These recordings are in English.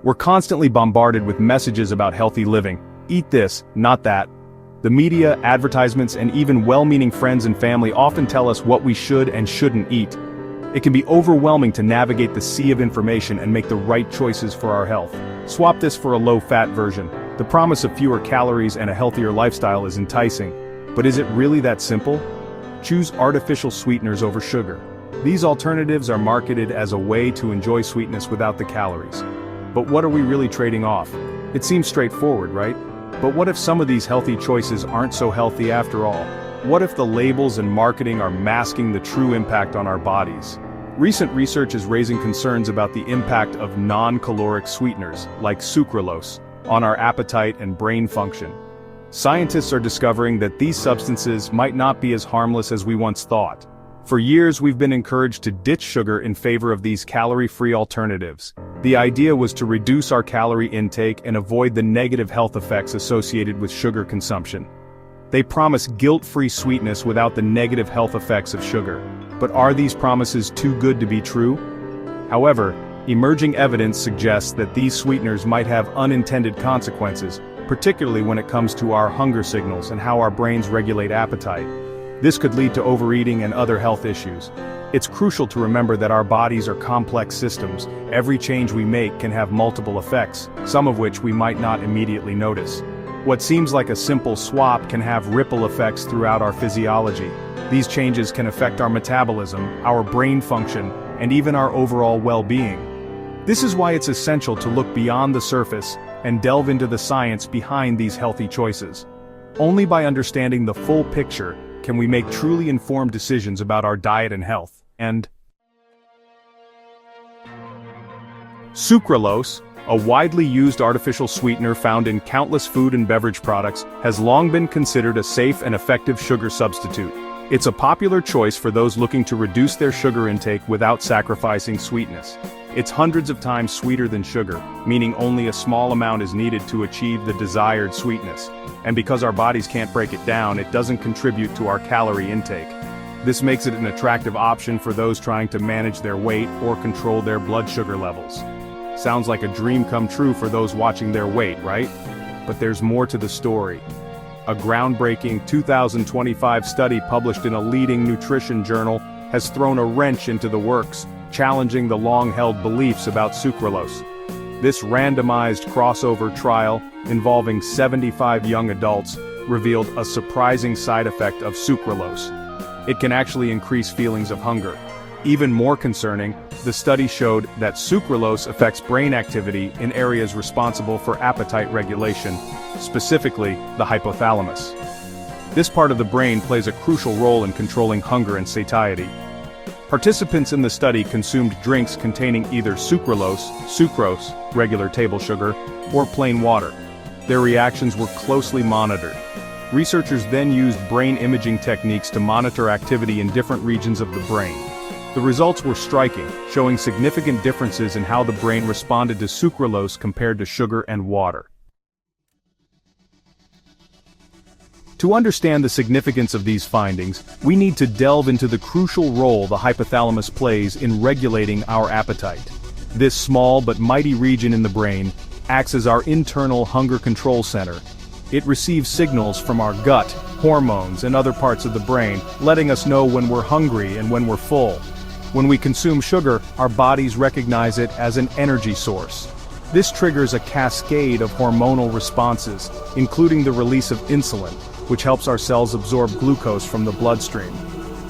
We're constantly bombarded with messages about healthy living. Eat this, not that. The media, advertisements, and even well-meaning friends and family often tell us what we should and shouldn't eat. It can be overwhelming to navigate the sea of information and make the right choices for our health. Swap this for a low-fat version. The promise of fewer calories and a healthier lifestyle is enticing. But is it really that simple? Choose artificial sweeteners over sugar. These alternatives are marketed as a way to enjoy sweetness without the calories. But what are we really trading off? It seems straightforward, right? But what if some of these healthy choices aren't so healthy after all? What if the labels and marketing are masking the true impact on our bodies? Recent research is raising concerns about the impact of non-caloric sweeteners, like sucralose, on our appetite and brain function. Scientists are discovering that these substances might not be as harmless as we once thought. For years we've been encouraged to ditch sugar in favor of these calorie-free alternatives. The idea was to reduce our calorie intake and avoid the negative health effects associated with sugar consumption. They promise guilt-free sweetness without the negative health effects of sugar. But are these promises too good to be true? However, emerging evidence suggests that these sweeteners might have unintended consequences, particularly when it comes to our hunger signals and how our brains regulate appetite. This could lead to overeating and other health issues. It's crucial to remember that our bodies are complex systems. Every change we make can have multiple effects, some of which we might not immediately notice. What seems like a simple swap can have ripple effects throughout our physiology. These changes can affect our metabolism, our brain function, and even our overall well-being. This is why it's essential to look beyond the surface and delve into the science behind these healthy choices. Only by understanding the full picture can we make truly informed decisions about our diet and health. And sucralose, a widely used artificial sweetener found in countless food and beverage products, has long been considered a safe and effective sugar substitute. It's a popular choice for those looking to reduce their sugar intake without sacrificing sweetness. It's hundreds of times sweeter than sugar, meaning only a small amount is needed to achieve the desired sweetness. And because our bodies can't break it down, it doesn't contribute to our calorie intake. This makes it an attractive option for those trying to manage their weight or control their blood sugar levels. Sounds like a dream come true for those watching their weight, right? But there's more to the story. A groundbreaking 2025 study published in a leading nutrition journal has thrown a wrench into the works, challenging the long-held beliefs about sucralose. This randomized crossover trial, involving 75 young adults, revealed a surprising side effect of sucralose. It can actually increase feelings of hunger. Even more concerning, the study showed that sucralose affects brain activity in areas responsible for appetite regulation, specifically the hypothalamus. This part of the brain plays a crucial role in controlling hunger and satiety. Participants in the study consumed drinks containing either sucralose, sucrose, regular table sugar, or plain water. Their reactions were closely monitored. Researchers then used brain imaging techniques to monitor activity in different regions of the brain. The results were striking, showing significant differences in how the brain responded to sucralose compared to sugar and water. To understand the significance of these findings, we need to delve into the crucial role the hypothalamus plays in regulating our appetite. This small but mighty region in the brain acts as our internal hunger control center. It receives signals from our gut, hormones, and other parts of the brain, letting us know when we're hungry and when we're full. When we consume sugar, our bodies recognize it as an energy source. This triggers a cascade of hormonal responses, including the release of insulin, which helps our cells absorb glucose from the bloodstream.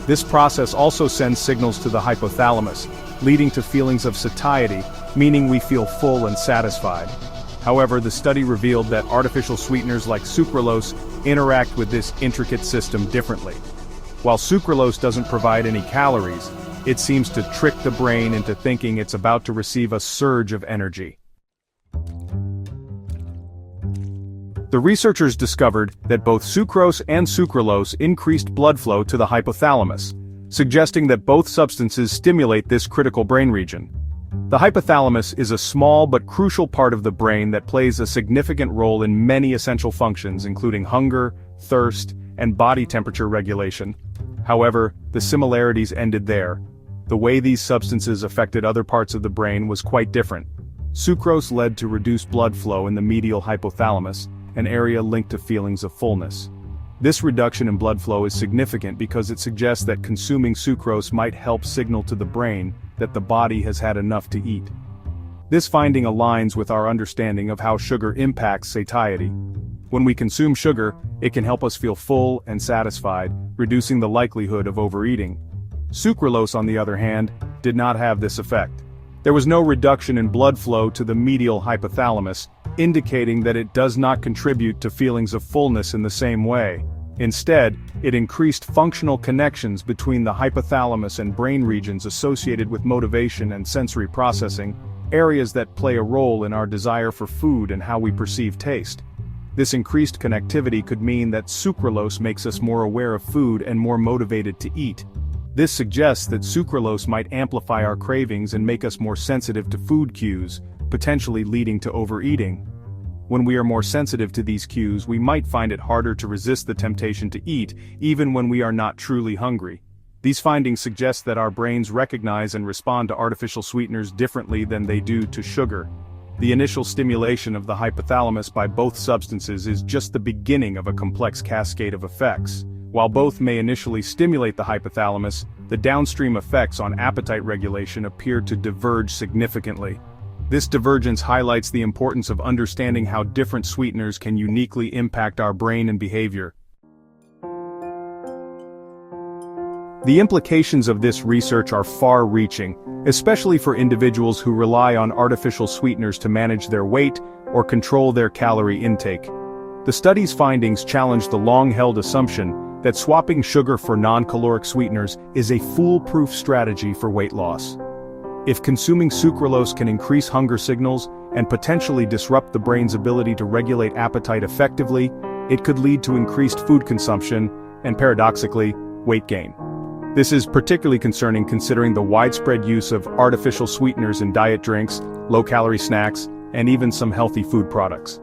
This process also sends signals to the hypothalamus, leading to feelings of satiety, meaning we feel full and satisfied. However, the study revealed that artificial sweeteners like sucralose interact with this intricate system differently. While sucralose doesn't provide any calories, it seems to trick the brain into thinking it's about to receive a surge of energy. The researchers discovered that both sucrose and sucralose increased blood flow to the hypothalamus, suggesting that both substances stimulate this critical brain region. The hypothalamus is a small but crucial part of the brain that plays a significant role in many essential functions, including hunger, thirst, and body temperature regulation. However, the similarities ended there. The way these substances affected other parts of the brain was quite different. Sucrose led to reduced blood flow in the medial hypothalamus, an area linked to feelings of fullness. This reduction in blood flow is significant because it suggests that consuming sucrose might help signal to the brain that the body has had enough to eat. This finding aligns with our understanding of how sugar impacts satiety. When we consume sugar, it can help us feel full and satisfied, reducing the likelihood of overeating. Sucralose, on the other hand, did not have this effect. There was no reduction in blood flow to the medial hypothalamus, indicating that it does not contribute to feelings of fullness in the same way. Instead, it increased functional connections between the hypothalamus and brain regions associated with motivation and sensory processing, areas that play a role in our desire for food and how we perceive taste. This increased connectivity could mean that sucralose makes us more aware of food and more motivated to eat. This suggests that sucralose might amplify our cravings and make us more sensitive to food cues, potentially leading to overeating. When we are more sensitive to these cues, we might find it harder to resist the temptation to eat, even when we are not truly hungry. These findings suggest that our brains recognize and respond to artificial sweeteners differently than they do to sugar. The initial stimulation of the hypothalamus by both substances is just the beginning of a complex cascade of effects. While both may initially stimulate the hypothalamus, the downstream effects on appetite regulation appear to diverge significantly. This divergence highlights the importance of understanding how different sweeteners can uniquely impact our brain and behavior. The implications of this research are far-reaching, especially for individuals who rely on artificial sweeteners to manage their weight or control their calorie intake. The study's findings challenge the long-held assumption that swapping sugar for non-caloric sweeteners is a foolproof strategy for weight loss. If consuming sucralose can increase hunger signals and potentially disrupt the brain's ability to regulate appetite effectively, it could lead to increased food consumption and, paradoxically, weight gain. This is particularly concerning considering the widespread use of artificial sweeteners in diet drinks, low-calorie snacks, and even some healthy food products.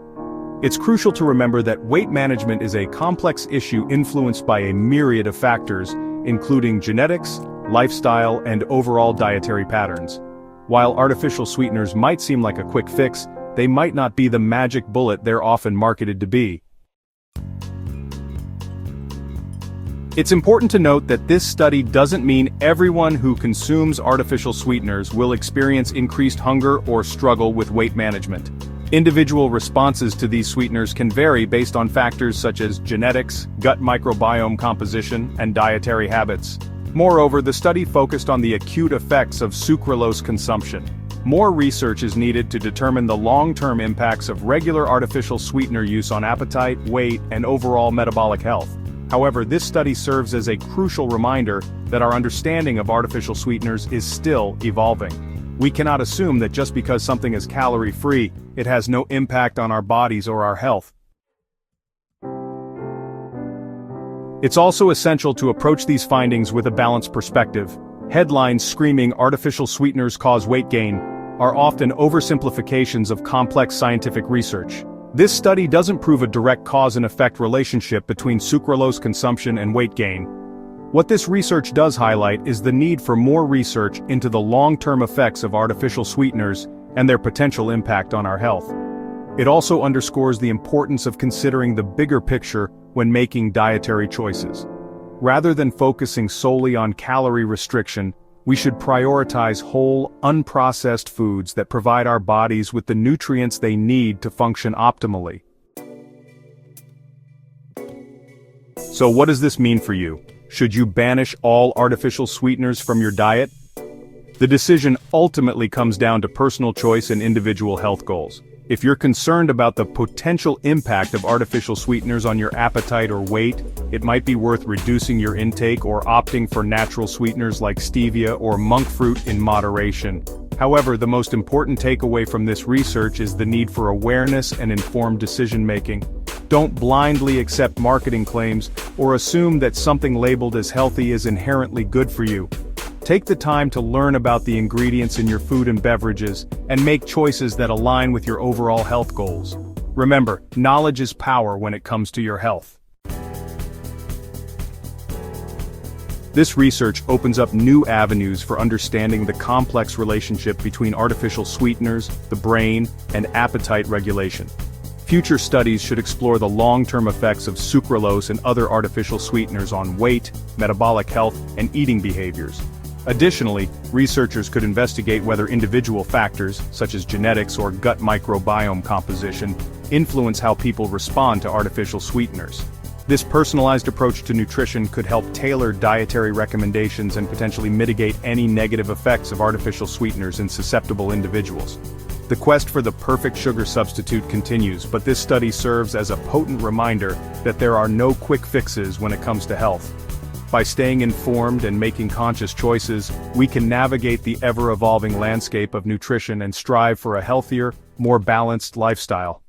It's crucial to remember that weight management is a complex issue influenced by a myriad of factors, including genetics, lifestyle, and overall dietary patterns. While artificial sweeteners might seem like a quick fix, they might not be the magic bullet they're often marketed to be. It's important to note that this study doesn't mean everyone who consumes artificial sweeteners will experience increased hunger or struggle with weight management. Individual responses to these sweeteners can vary based on factors such as genetics, gut microbiome composition, and dietary habits. Moreover, the study focused on the acute effects of sucralose consumption. More research is needed to determine the long-term impacts of regular artificial sweetener use on appetite, weight, and overall metabolic health. However, this study serves as a crucial reminder that our understanding of artificial sweeteners is still evolving. We cannot assume that just because something is calorie-free, it has no impact on our bodies or our health. It's also essential to approach these findings with a balanced perspective. Headlines screaming "artificial sweeteners cause weight gain" are often oversimplifications of complex scientific research. This study doesn't prove a direct cause and effect relationship between sucralose consumption and weight gain. What this research does highlight is the need for more research into the long-term effects of artificial sweeteners and their potential impact on our health. It also underscores the importance of considering the bigger picture when making dietary choices. Rather than focusing solely on calorie restriction, we should prioritize whole, unprocessed foods that provide our bodies with the nutrients they need to function optimally. So what does this mean for you? Should you banish all artificial sweeteners from your diet? The decision ultimately comes down to personal choice and individual health goals. If you're concerned about the potential impact of artificial sweeteners on your appetite or weight, it might be worth reducing your intake or opting for natural sweeteners like stevia or monk fruit in moderation. However, the most important takeaway from this research is the need for awareness and informed decision-making. Don't blindly accept marketing claims or assume that something labeled as healthy is inherently good for you. Take the time to learn about the ingredients in your food and beverages, and make choices that align with your overall health goals. Remember, knowledge is power when it comes to your health. This research opens up new avenues for understanding the complex relationship between artificial sweeteners, the brain, and appetite regulation. Future studies should explore the long-term effects of sucralose and other artificial sweeteners on weight, metabolic health, and eating behaviors. Additionally, researchers could investigate whether individual factors, such as genetics or gut microbiome composition, influence how people respond to artificial sweeteners. This personalized approach to nutrition could help tailor dietary recommendations and potentially mitigate any negative effects of artificial sweeteners in susceptible individuals. The quest for the perfect sugar substitute continues, but this study serves as a potent reminder that there are no quick fixes when it comes to health. By staying informed and making conscious choices, we can navigate the ever-evolving landscape of nutrition and strive for a healthier, more balanced lifestyle.